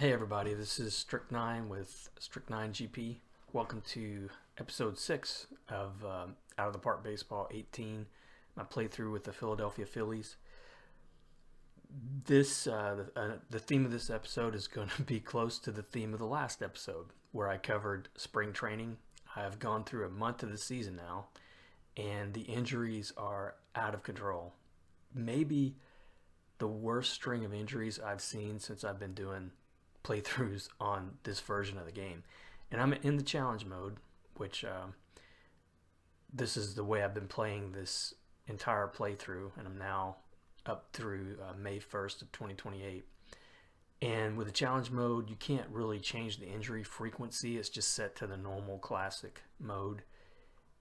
Hey everybody, this is Strict9 with Strict9 GP. Welcome to episode 6 of Out of the Park Baseball 18, my playthrough with the Philadelphia Phillies. The theme of this episode is going to be close to the theme of the last episode, where I covered spring training. I've gone through a month of the season now, and the injuries are out of control. Maybe the worst string of injuries I've seen since I've been doing playthroughs on this version of the game. And I'm in the challenge mode, which this is the way I've been playing this entire playthrough, and I'm now up through May 1st of 2028. And with the challenge mode, you can't really change the injury frequency. It's just set to the normal classic mode.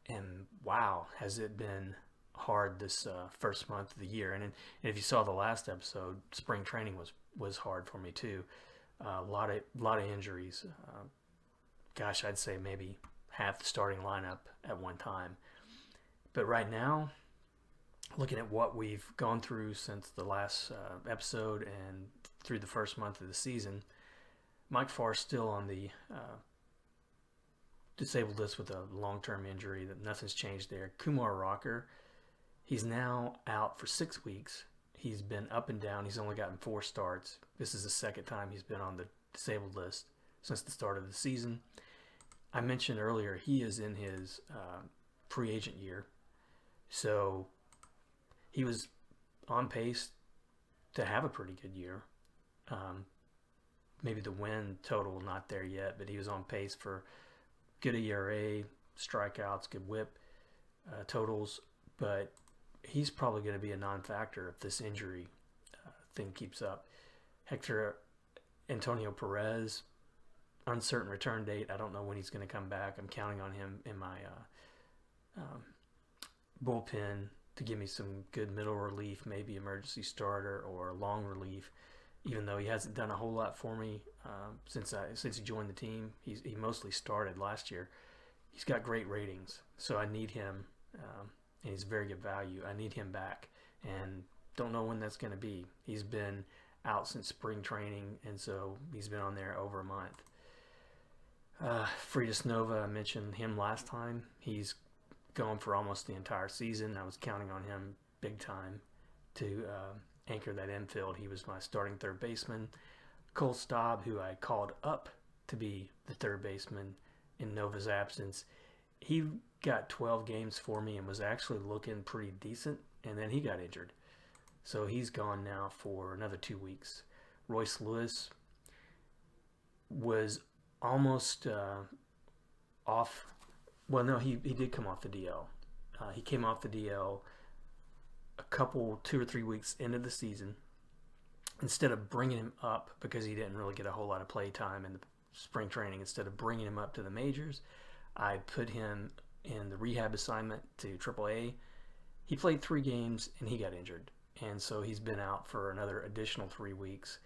And wow, has it been hard this first month of the year. And if you saw the last episode, spring training was hard for me too. A lot of injuries. Gosh, I'd say maybe half the starting lineup at one time. But right now, looking at what we've gone through since the last episode and through the first month of the season, Mike Farr's still on the disabled list with a long-term injury. That nothing's changed there. Kumar Rocker, he's now out for 6 weeks. He's been up and down. He's only gotten 4 starts. This is the second time he's been on the disabled list since the start of the season. I mentioned earlier he is in his free agent year. So he was on pace to have a pretty good year. Maybe the win total not there yet, but he was on pace for good ERA, strikeouts, good whip totals. But he's probably going to be a non-factor if this injury thing keeps up. Hector Antonio Perez, uncertain return date. I don't know when he's going to come back. I'm counting on him in my bullpen to give me some good middle relief, maybe emergency starter or long relief, even though he hasn't done a whole lot for me since he joined the team. He mostly started last year. He's got great ratings, so I need him. And he's very good value. I need him back, and don't know when that's going to be. He's been out since spring training, and so he's been on there over a month. Fritas Nova, I mentioned him last time. He's going for almost the entire season. I was counting on him big time to anchor that infield. He was my starting third baseman. Cole Staub, who I called up to be the third baseman in Nova's absence, he got 12 games for me and was actually looking pretty decent, and then he got injured. So he's gone now for another 2 weeks. Royce Lewis was almost off. Well, no, he did come off the DL. He came off the DL a couple, 2 or 3 weeks into the season. Instead of bringing him up, because he didn't really get a whole lot of play time in the spring training, instead of bringing him up to the majors, I put him in the rehab assignment to AAA. He played 3 games and he got injured, and so he's been out for another additional 3 weeks.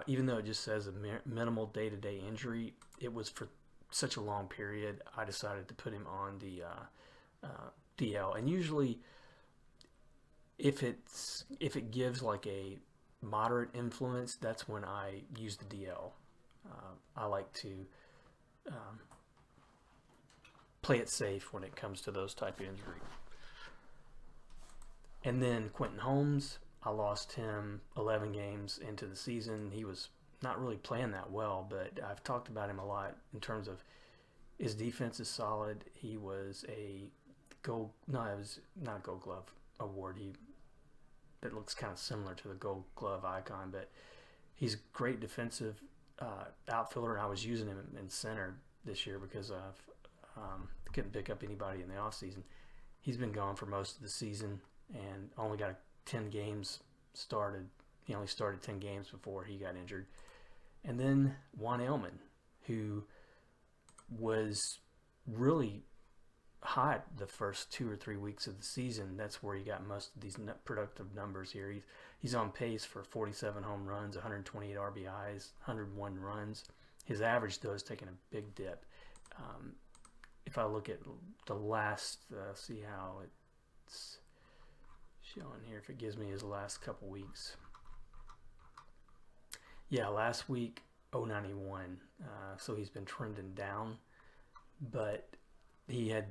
Even though it just says a minimal day-to-day injury, it was for such a long period. I decided to put him on the DL, and usually if it gives like a moderate influence, that's when I use the DL. I like to play it safe when it comes to those type of injury. And then Quentin Holmes, I lost him 11 games into the season. He was not really playing that well, but I've talked about him a lot in terms of his defense is solid. He was it was not a Gold Glove award. That looks kind of similar to the Gold Glove icon, but he's a great defensive outfielder, and I was using him in center this year because of couldn't pick up anybody in the offseason. He's been gone for most of the season and only got 10 games started. He only started 10 games before he got injured. And then Juan Elman, who was really hot the first 2 or 3 weeks of the season. That's where he got most of these productive numbers here. He's on pace for 47 home runs, 128 RBIs, 101 runs. His average, though, is taking a big dip. If I look at the last, see how it's showing here, if it gives me his last couple weeks. Yeah, last week 091. So he's been trending down, but he had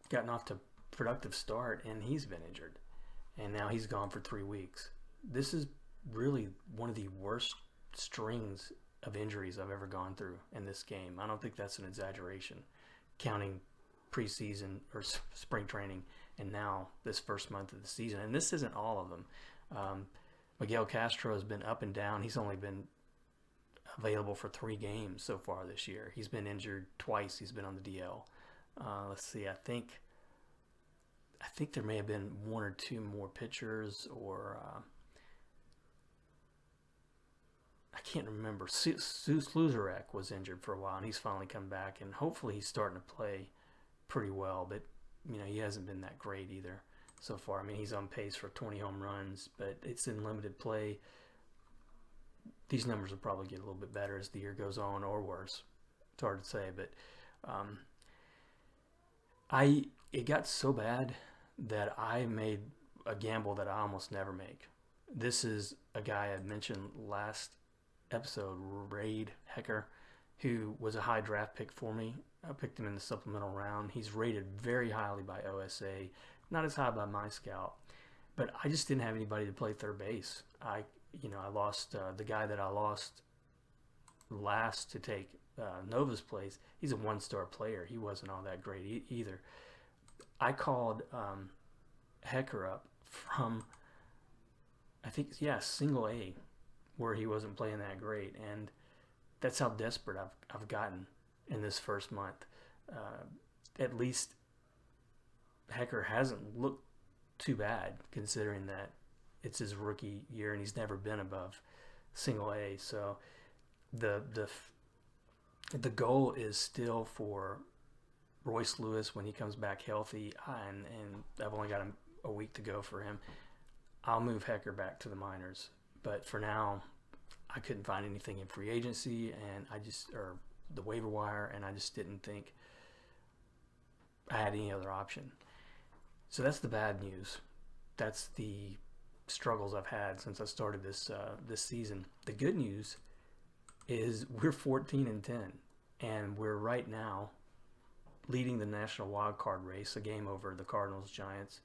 gotten off to a productive start, and he's been injured. And now he's gone for 3 weeks. This is really one of the worst strings of injuries I've ever gone through in this game. I don't think that's an exaggeration, counting preseason or spring training and now this first month of the season. And this isn't all of them. Miguel Castro has been up and down. He's only been available for 3 games so far this year. He's been injured twice. He's been on the DL. Let's see. I think there may have been 1 or 2 more pitchers, or I can't remember. Sluzarek was injured for a while, and he's finally come back, and hopefully he's starting to play pretty well. But he hasn't been that great either so far. I mean, he's on pace for 20 home runs, but it's in limited play. These numbers will probably get a little bit better as the year goes on, or worse. It's hard to say, but it got so bad that I made a gamble that I almost never make. This is a guy I mentioned last episode, Raid Hecker, who was a high draft pick for me. I picked him in the supplemental round. He's rated very highly by OSA, not as high by my scout, but I just didn't have anybody to play third base. I lost the guy that I lost last to take Nova's place. He's a 1-star player. He wasn't all that great either. I called Hecker up from, I think, single A, where he wasn't playing that great, and that's how desperate I've gotten in this first month. At least Hecker hasn't looked too bad, considering that it's his rookie year and he's never been above single A. So the goal is still for Royce Lewis when he comes back healthy, and I've only got a week to go for him. I'll move Hecker back to the minors, but for now, I couldn't find anything in free agency or the waiver wire, and I just didn't think I had any other option. So that's the bad news. That's the struggles I've had since I started this season. The good news is we're 14-10, and we're right now leading the national wild card race, a game over the Cardinals, Giants,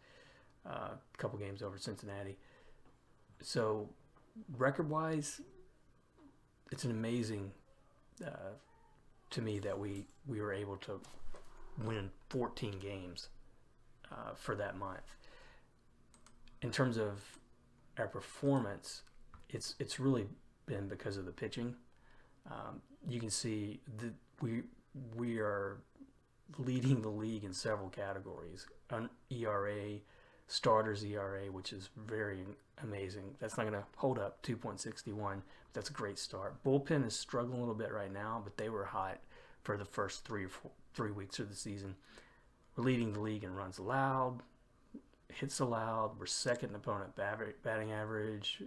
a couple games over Cincinnati. So record-wise, it's an amazing to me that we were able to win 14 games for that month. In terms of our performance, it's really been because of the pitching. You can see that we are leading the league in several categories. ERA, starters ERA, which is very amazing. That's not going to hold up, 2.61. That's a great start. Bullpen is struggling a little bit right now, but they were hot for the first 3 weeks of the season. We're leading the league in runs allowed, hits allowed. We're second in opponent batting average.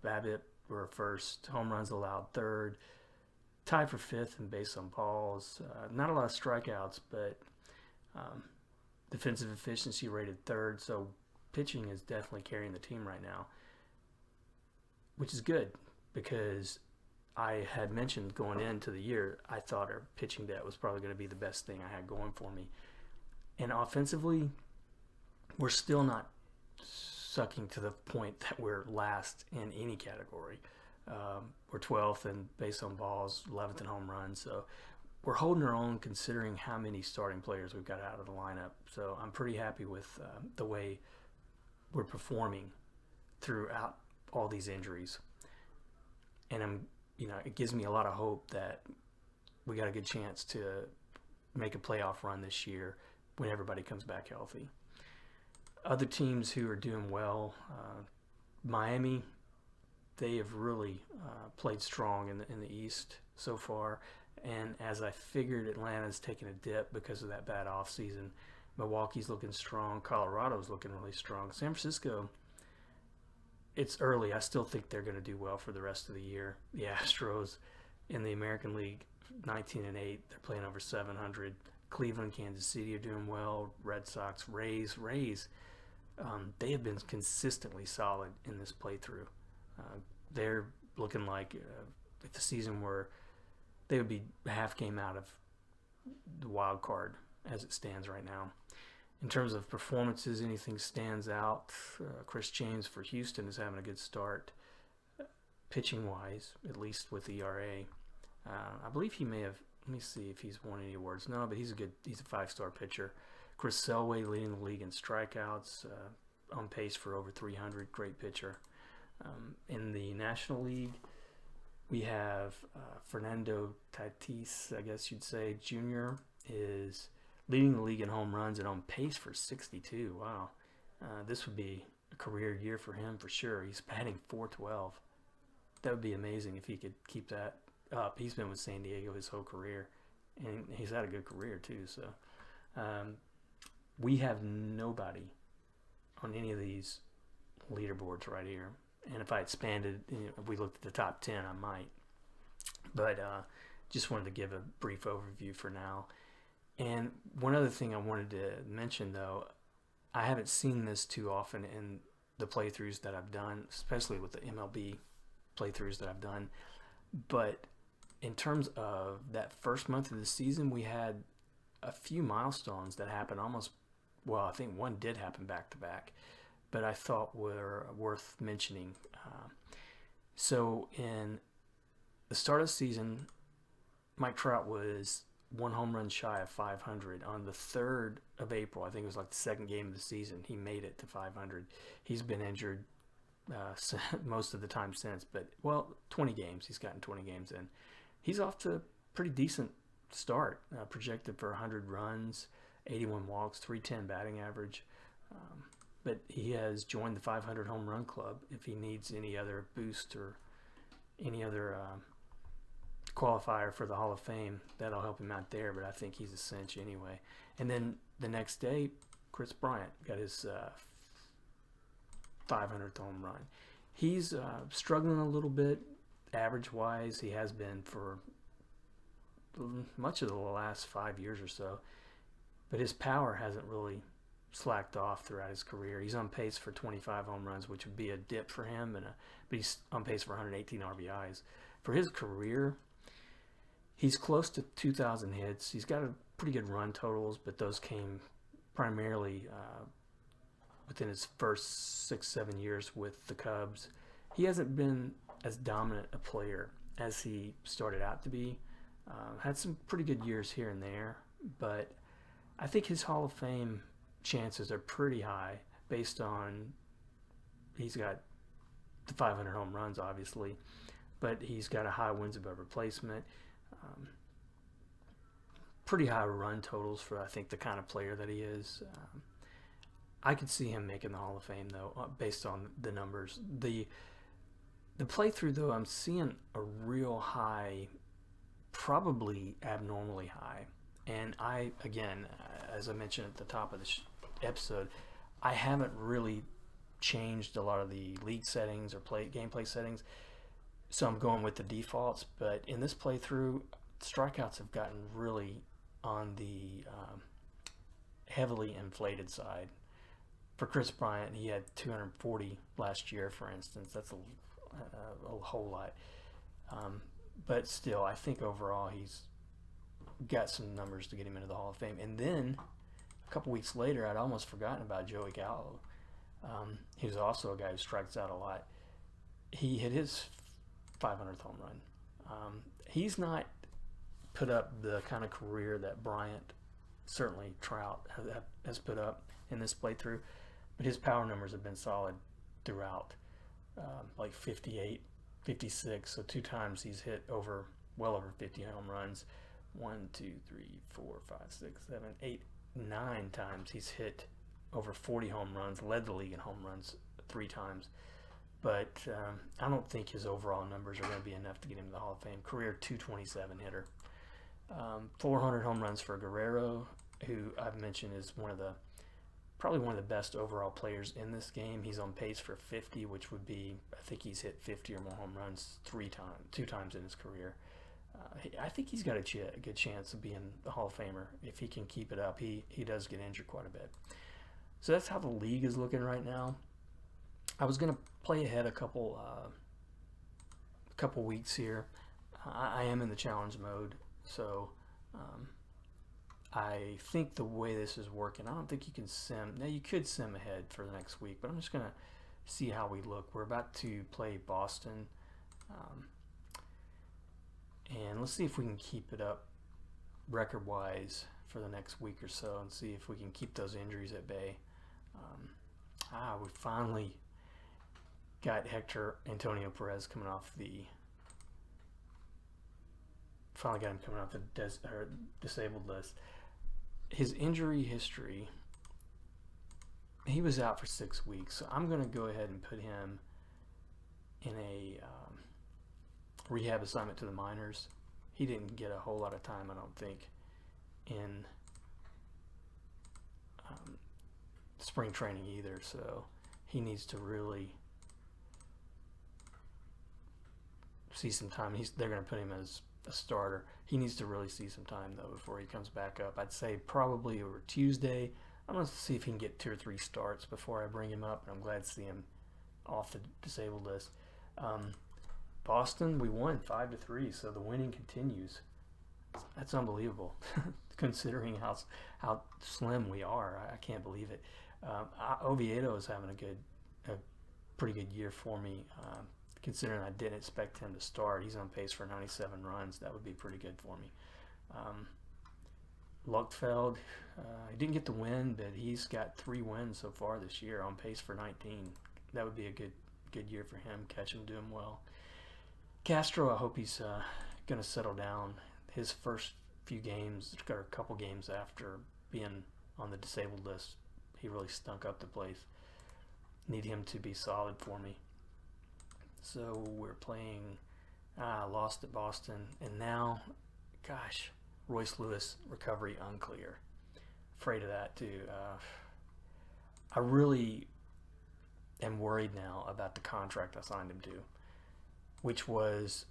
BABIP, we're first. Home runs allowed, third. Tied for fifth in base on balls. Not a lot of strikeouts, but defensive efficiency rated third. So pitching is definitely carrying the team right now, which is good because I had mentioned going into the year, I thought our pitching depth was probably going to be the best thing I had going for me. And offensively, we're still not sucking to the point that we're last in any category. We're 12th in base on balls, 11th in home runs. So we're holding our own considering how many starting players we've got out of the lineup. So I'm pretty happy with the way we're performing throughout all these injuries. And it gives me a lot of hope that we got a good chance to make a playoff run this year when everybody comes back healthy. Other teams who are doing well, Miami, they have really played strong in the East so far. And as I figured, Atlanta's taken a dip because of that bad offseason. Milwaukee's looking strong. Colorado's looking really strong. San Francisco, it's early. I still think they're going to do well for the rest of the year. The Astros in the American League, 19-8. They're playing over 700. Cleveland, Kansas City are doing well. Red Sox, Rays. They have been consistently solid in this playthrough. They're looking like if the season were they would be a half game out of the wild card as it stands right now. In terms of performances, anything stands out? Chris James for Houston is having a good start, pitching-wise, at least with ERA. I believe he may have. Let me see if he's won any awards. No, but he's a five-star pitcher. Chris Selway leading the league in strikeouts, on pace for over 300. Great pitcher. In the National League, we have Fernando Tatis, I guess you'd say, Jr. is leading the league in home runs and on pace for 62. Wow. This would be a career year for him for sure. He's batting .412. That would be amazing if he could keep that up. He's been with San Diego his whole career, and he's had a good career too. So we have nobody on any of these leaderboards right here. And if I expanded, if we looked at the top 10, I might. But just wanted to give a brief overview for now. And one other thing I wanted to mention, though, I haven't seen this too often in the playthroughs that I've done, especially with the MLB playthroughs that I've done. But in terms of that first month of the season, we had a few milestones that happened almost, well, I think one did happen back-to-back, but I thought were worth mentioning. So in the start of the season, Mike Trout was one home run shy of 500. On the 3rd of April, I think it was like the second game of the season, he made it to 500. He's been injured most of the time since, but, well, 20 games. He's gotten 20 games in. He's off to a pretty decent start, projected for 100 runs, 81 walks, 310 batting average. But he has joined the 500 home run club. If he needs any other boost or any other qualifier for the Hall of Fame, that'll help him out there, but I think he's a cinch anyway. And then the next day, Chris Bryant got his 500th home run. He's struggling a little bit average-wise. He has been for much of the last 5 years or so, but his power hasn't really slacked off throughout his career. He's on pace for 25 home runs, which would be a dip for him, but he's on pace for 118 RBIs. For his career, he's close to 2,000 hits. He's got a pretty good run totals, but those came primarily within his first 6-7 years with the Cubs. He hasn't been as dominant a player as he started out to be. Had some pretty good years here and there, but I think his Hall of Fame chances are pretty high based on he's got the 500 home runs, obviously, but he's got a high wins above replacement, pretty high run totals for, I think, the kind of player that he is. I could see him making the Hall of Fame, though, based on the numbers. The playthrough, though, I'm seeing a real high, probably abnormally high. And I, again, as I mentioned at the top of this episode, I haven't really changed a lot of the league settings or gameplay settings, so I'm going with the defaults. But in this playthrough, strikeouts have gotten really on the heavily inflated side. For Chris Bryant, he had 240 last year, for instance. That's a whole lot. But still, I think overall he's got some numbers to get him into the Hall of Fame. And then a couple weeks later, I'd almost forgotten about Joey Gallo. He was also a guy who strikes out a lot. He hit his 500th home run. He's not put up the kind of career that Bryant, certainly Trout, has put up in this playthrough, but his power numbers have been solid throughout, like 58, 56. So 2 times he's hit well over 50 home runs. 1, 2, 3, 4, 5, 6, 7, 8, 9 times he's hit over 40 home runs, led the league in home runs 3 times. But I don't think his overall numbers are going to be enough to get him to the Hall of Fame. Career 227 hitter. 400 home runs for Guerrero, who I've mentioned is probably one of the best overall players in this game. He's on pace for 50, which would be, I think he's hit 50 or more home runs 2 times in his career. I think he's got a good chance of being the Hall of Famer if he can keep it up. He does get injured quite a bit. So that's how the league is looking right now. I was going to play ahead a couple weeks here. I am in the challenge mode, so I think the way this is working, I don't think you can sim. Now you could sim ahead for the next week, but I'm just gonna see how we look. We're about to play Boston, um, and let's see if we can keep it up record-wise for the next week or so, and see if we can keep those injuries at bay. We finally got Hector Antonio Perez coming off the. Finally got him coming off the disabled list. His injury history, he was out for 6 weeks, so I'm going to go ahead and put him in a rehab assignment to the minors. He didn't get a whole lot of time, I don't think, in spring training either, so he needs to really see some time. They're going to put him as a starter. He needs to really see some time though before he comes back up. I'd say probably over Tuesday. I'm going to see if he can get 2 or 3 starts before I bring him up, and I'm glad to see him off the disabled list. Boston, we won 5-3, so the winning continues. That's unbelievable, considering how slim we are. I can't believe it. Oviedo is having a pretty good year for me. Considering I didn't expect him to start, he's on pace for 97 runs. That would be pretty good for me. Luckfeld, he didn't get the win, but he's got 3 wins so far this year, on pace for 19. That would be a good year for him. Catch him doing well. Castro, I hope he's going to settle down. His first few games, or a couple games after being on the disabled list, he really stunk up the place. Need him to be solid for me. So we're playing, lost at Boston, and now, gosh, Royce Lewis recovery unclear. Afraid of that too. I really am worried now about the contract I signed him to, which was,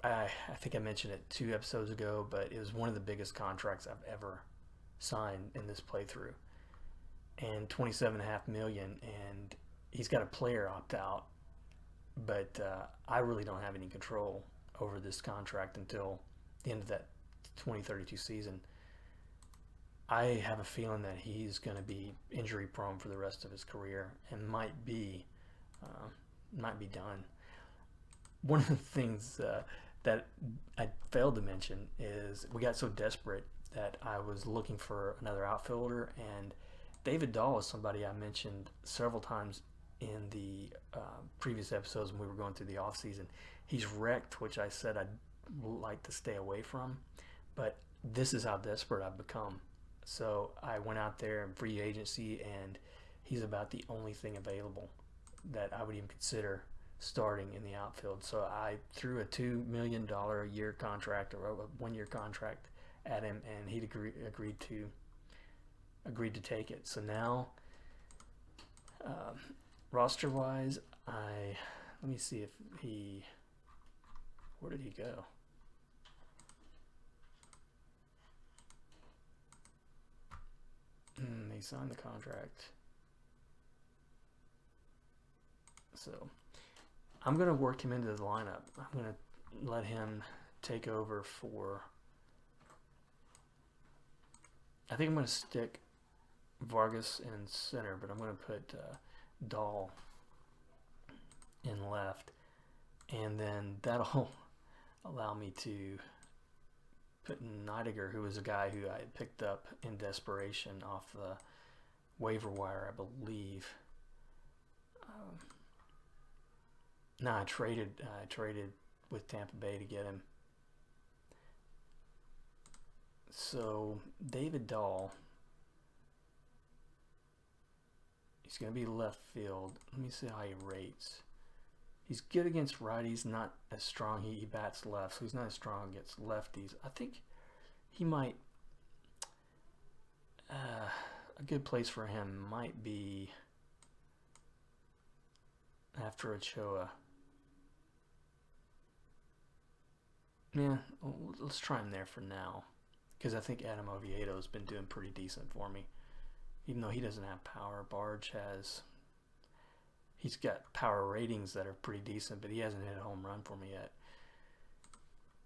I think I mentioned it 2 episodes ago, but it was one of the biggest contracts I've ever signed in this playthrough, and $27.5 million, and he's got a player opt out, but I really don't have any control over this contract until the end of that 2032 season. I have a feeling that he's going to be injury prone for the rest of his career and might be done. One of the things that I failed to mention is we got so desperate that I was looking for another outfielder, and David Dahl is somebody I mentioned several times in the previous episodes when we were going through the off season. He's wrecked, which I said I'd like to stay away from, but this is how desperate I've become. So I went out there in free agency, and he's about the only thing available that I would even consider starting in the outfield. So I threw a $2 million a year contract, or a 1-year contract, at him, and he agreed to take it. So now, roster wise, let me see if where did he go? He signed the contract. So I'm going to work him into the lineup. I'm going to let him take over for, I think I'm going to stick Vargas in center, but I'm going to put Dahl in left, and then that'll allow me to put Neidiger, who was a guy who I had picked up in desperation off the waiver wire, I believe. No, I traded with Tampa Bay to get him. So David Dahl, he's going to be left field. Let me see how he rates. He's good against righties, not as strong. He bats left, so he's not as strong against lefties. I think he might, a good place for him might be after Ochoa. Yeah, let's try him there for now, because I think Adam Oviedo has been doing pretty decent for me, even though he doesn't have power. Barge has He's got power ratings that are pretty decent, but he hasn't hit a home run for me yet.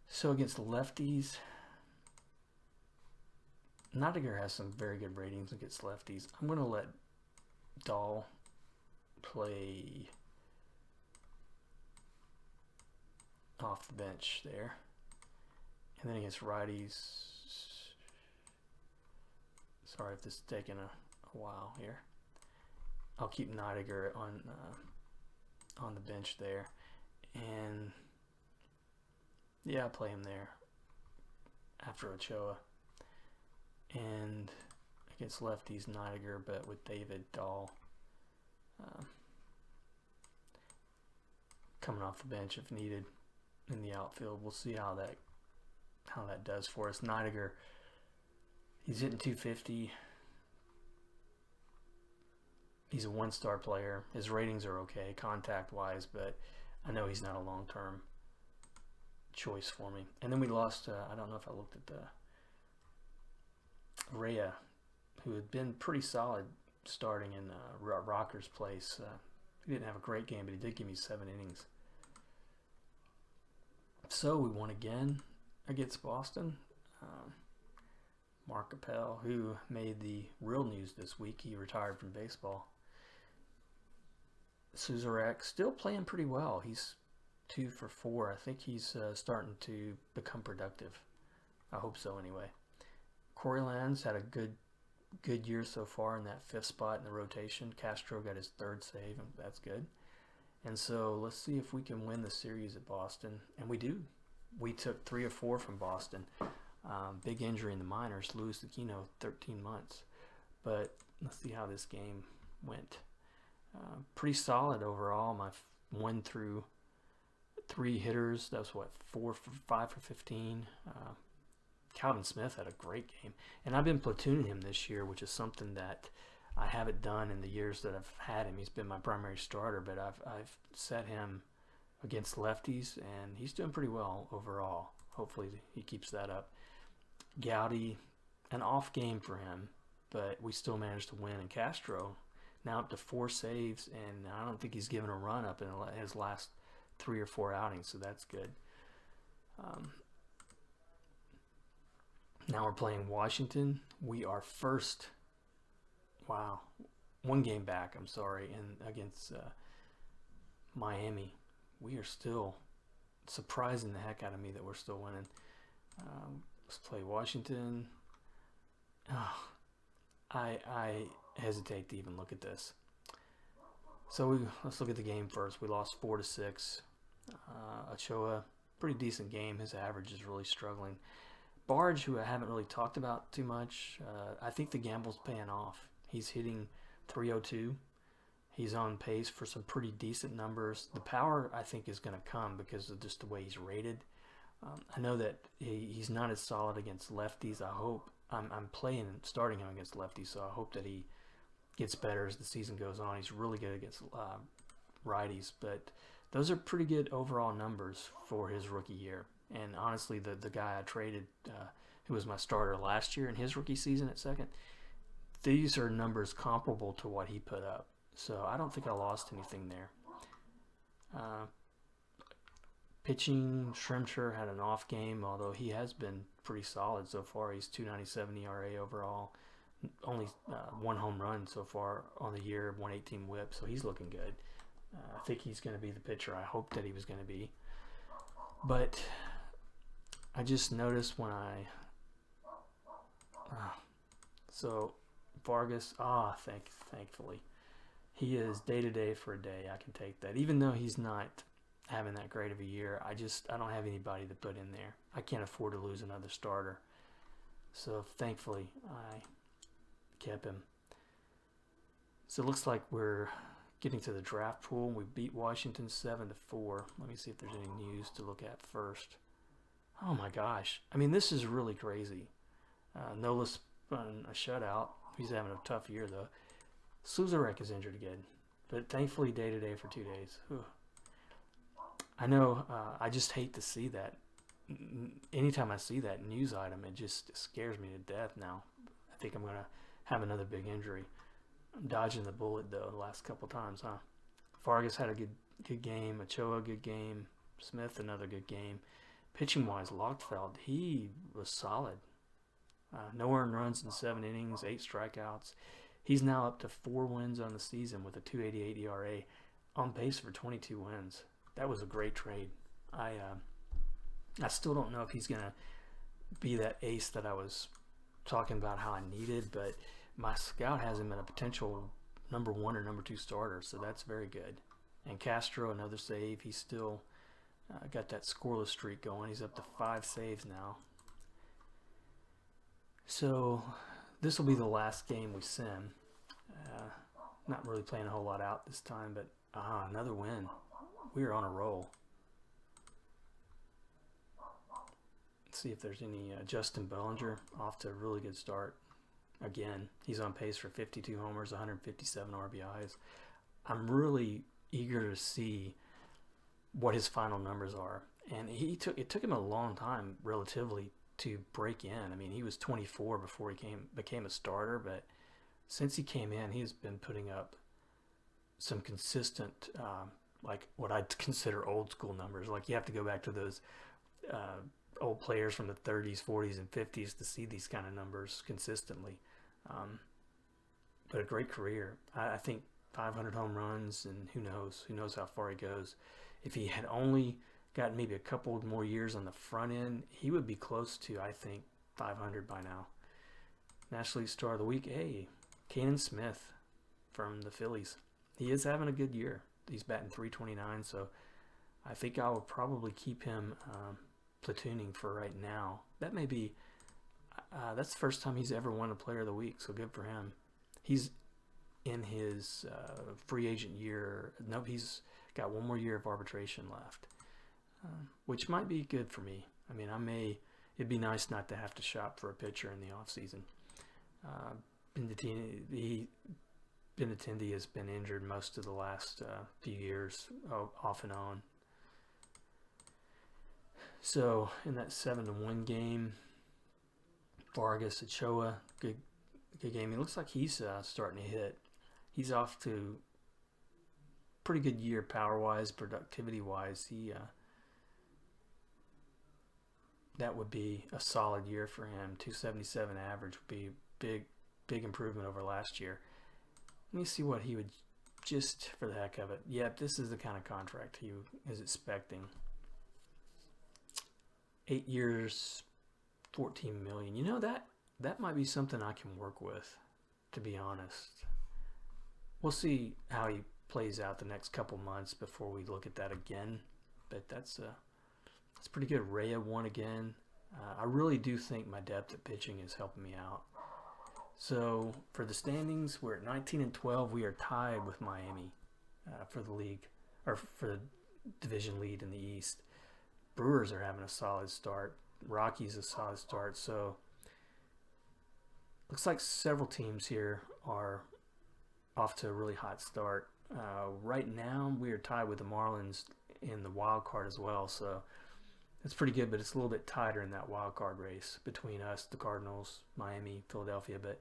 So against lefties, Nottinger has some very good ratings against lefties. I'm going to let Dahl play off the bench there. And then against righties, sorry if this is taking a while here. I'll keep Nottinger on the bench there. And yeah, I'll play him there after Ochoa. And against lefties, Nottinger, but with David Dahl coming off the bench if needed in the outfield. We'll see how that does for us. Nottinger, he's hitting 250. He's a one-star player. His ratings are okay contact-wise, but I know he's not a long-term choice for me. And then we lost, I don't know if I looked at the Rhea, who had been pretty solid starting in Rocker's place. He didn't have a great game, but he did give me 7 innings. So we won again against Boston. Mark Appel, who made the real news this week, he retired from baseball. Suzarek still playing pretty well. He's 2 for 4. I think he's starting to become productive. I hope so anyway. Corey Lands had a good year so far in that 5th spot in the rotation. Castro got his 3rd save, and that's good. And so let's see if we can win the series at Boston. And we do. We took 3 of 4 from Boston. Big injury in the minors. Luis Aquino, 13 months. But let's see how this game went. Pretty solid overall. My 1 through 3 hitters. That was what, 5 for 15. Calvin Smith had a great game. And I've been platooning him this year, which is something that I haven't done in the years that I've had him. He's been my primary starter, but I've set him against lefties, and he's doing pretty well overall. Hopefully he keeps that up. Gowdy, an off game for him, but we still managed to win. And Castro, now up to 4 saves, and I don't think he's given a run up in his last 3 or 4 outings, so that's good. Now we're playing Washington. We are first. Wow. 1 game back, I'm sorry, and against Miami. We are still surprising the heck out of me that we're still winning. Let's play Washington. Oh, I hesitate to even look at this. So let's look at the game first. We lost 4-6. Ochoa, pretty decent game. His average is really struggling. Barge, who I haven't really talked about too much, I think the gamble's paying off. He's hitting 302. He's on pace for some pretty decent numbers. The power, I think, is going to come because of just the way he's rated. I know that he's not as solid against lefties. I hope I'm starting him against lefties, so I hope that he gets better as the season goes on. He's really good against righties, but those are pretty good overall numbers for his rookie year. And honestly, the guy I traded, who was my starter last year in his rookie season at second, these are numbers comparable to what he put up. So I don't think I lost anything there. Pitching, Shrimcher had an off game, although he has been pretty solid so far. He's 2.97 ERA overall. Only 1 home run so far on the year, 118 whip, so he's looking good. I think he's going to be the pitcher I hoped that he was going to be. But I just noticed when so Vargas, thankfully. He is day-to-day for a day. I can take that. Even though he's not having that great of a year, I don't have anybody to put in there. I can't afford to lose another starter. So thankfully, I kept him. So it looks like we're getting to the draft pool. We beat Washington 7-4. Let me see if there's any news to look at first. Oh my gosh. I mean, this is really crazy. Nola spun a shutout. He's having a tough year, though. Suzarek is injured again, but thankfully day-to-day for 2 days. Whew. I know, I just hate to see that. Anytime I see that news item, it just scares me to death now. I think I'm going to have another big injury. I'm dodging the bullet, though, the last couple times, huh? Vargas had a good game. Ochoa, good game. Smith, another good game. Pitching wise, Lockfeld, he was solid. No earned runs in 7 innings, 8 strikeouts. He's now up to 4 wins on the season with a 2.88 ERA, on pace for 22 wins. That was a great trade. I still don't know if he's gonna be that ace that I was talking about how I needed, but my scout has him in a potential number 1 or number 2 starter, so that's very good. And Castro, another save. He's still got that scoreless streak going. He's up to 5 saves now. So this will be the last game we sim. Not really playing a whole lot out this time, but another win. We are on a roll. Let's see if there's any Justin Bellinger, off to a really good start. Again, he's on pace for 52 homers, 157 RBIs. I'm really eager to see what his final numbers are. And it took him a long time, relatively, to break in. I mean, he was 24 before he became a starter, but since he came in, he's been putting up some consistent, like what I'd consider old school numbers. Like you have to go back to those old players from the 30s, 40s, and 50s to see these kind of numbers consistently. But a great career. I think 500 home runs, and who knows how far he goes. If he had only gotten maybe a couple more years on the front end, he would be close to, I think, 500 by now. National League Star of the Week, hey, Canaan Smith from the Phillies. He is having a good year. He's batting .329, so I think I will probably keep him platooning for right now. That may be, that's the first time he's ever won a Player of the Week, so good for him. He's in his free agent year. Nope, he's got 1 more year of arbitration left, which might be good for me. I mean, it'd be nice not to have to shop for a pitcher in the offseason. Benintendi has been injured most of the last few years, off and on. So in that 7-1 game, Vargas, Ochoa, good game. It looks like he's starting to hit. He's off to pretty good year power-wise, productivity-wise. That would be a solid year for him. 277 average would be big improvement over last year. Let me see what he would, just for the heck of it. Yep, this is the kind of contract he is expecting. 8 years, $14 million. You know, that might be something I can work with, to be honest. We'll see how he plays out the next couple months before we look at that again. But that's pretty good. Rhea won again. I really do think my depth at pitching is helping me out. So for the standings, we're at 19-12. We are tied with Miami for the league, or for the division lead in the East. Brewers are having a solid start. Rockies a solid start. So looks like several teams here are off to a really hot start. Right now, we are tied with the Marlins in the wild card as well. So it's pretty good, but it's a little bit tighter in that wild card race between us, the Cardinals, Miami, Philadelphia. But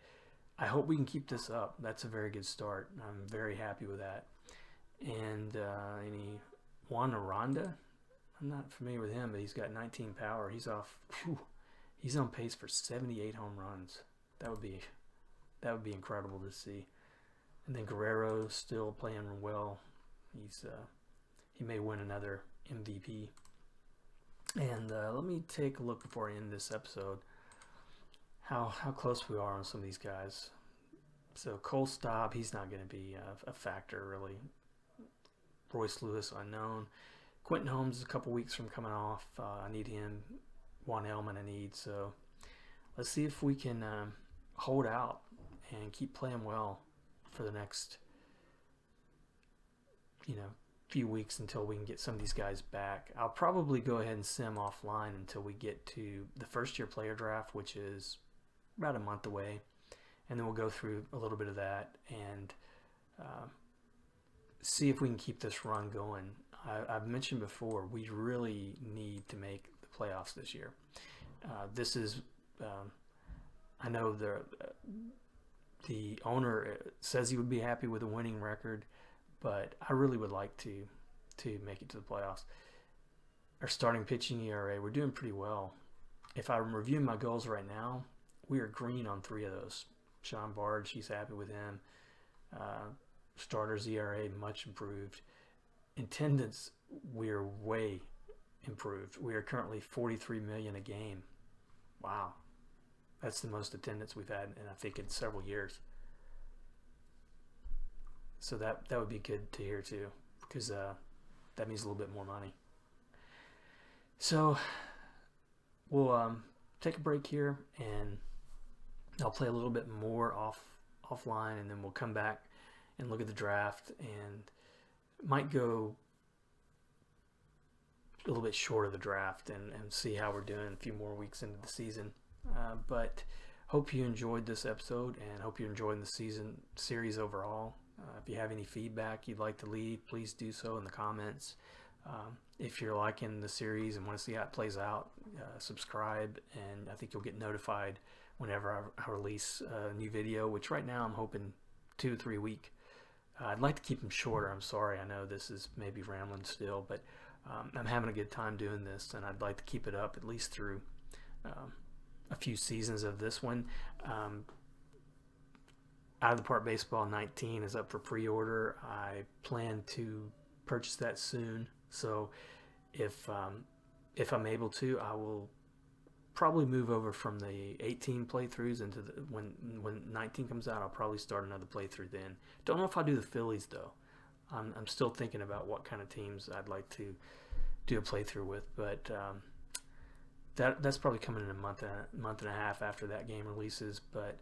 I hope we can keep this up. That's a very good start. I'm very happy with that. And any Juan Aranda, I'm not familiar with him, but he's got 19 power. He's off. He's on pace for 78 home runs. That would be incredible to see. And then Guerrero still playing well. He may win another MVP. And let me take a look before I end this episode how close we are on some of these guys. So Cole Staub, he's not going to be a factor really. Royce Lewis, unknown. Quentin Holmes is a couple weeks from coming off. I need him. Juan Elman I need. So let's see if we can hold out and keep playing well for the next few weeks until we can get some of these guys back. I'll probably go ahead and sim offline until we get to the first year player draft, which is about a month away, and then we'll go through a little bit of that and see if we can keep this run going. I've mentioned before, we really need to make the playoffs this year. This is I know the owner says he would be happy with a winning record, but I really would like to make it to the playoffs. Our starting pitching ERA, we're doing pretty well. If I'm reviewing my goals right now, we are green on 3 of those. Sean Bard, she's happy with him. Starters ERA, much improved. Attendance, we are way improved. We are currently 43 million a game. Wow. That's the most attendance we've had in, I think, in several years. So that would be good to hear too, because that means a little bit more money. So we'll take a break here, and I'll play a little bit more offline, and then we'll come back and look at the draft, and might go a little bit short of the draft and see how we're doing a few more weeks into the season. But hope you enjoyed this episode, and hope you're enjoying the series overall. If you have any feedback you'd like to leave, please do so in the comments. If you're liking the series and want to see how it plays out, subscribe, and I think you'll get notified whenever I release a new video, which right now I'm hoping 2 to 3 a week. I'd like to keep them shorter. I'm sorry, I know this is maybe rambling still, but I'm having a good time doing this, and I'd like to keep it up at least through a few seasons of this one. Out of the Park Baseball 19 is up for pre-order. I plan to purchase that soon, so if I'm able to, I will probably move over from the 18 playthroughs into the when 19 comes out. I'll probably start another playthrough then. Don't know if I'll do the Phillies though. I'm still thinking about what kind of teams I'd like to do a playthrough with, but that's probably coming in a month and a half after that game releases. But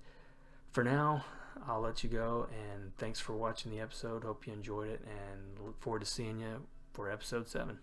for now, I'll let you go, and thanks for watching the episode. Hope you enjoyed it, and look forward to seeing you for episode 7.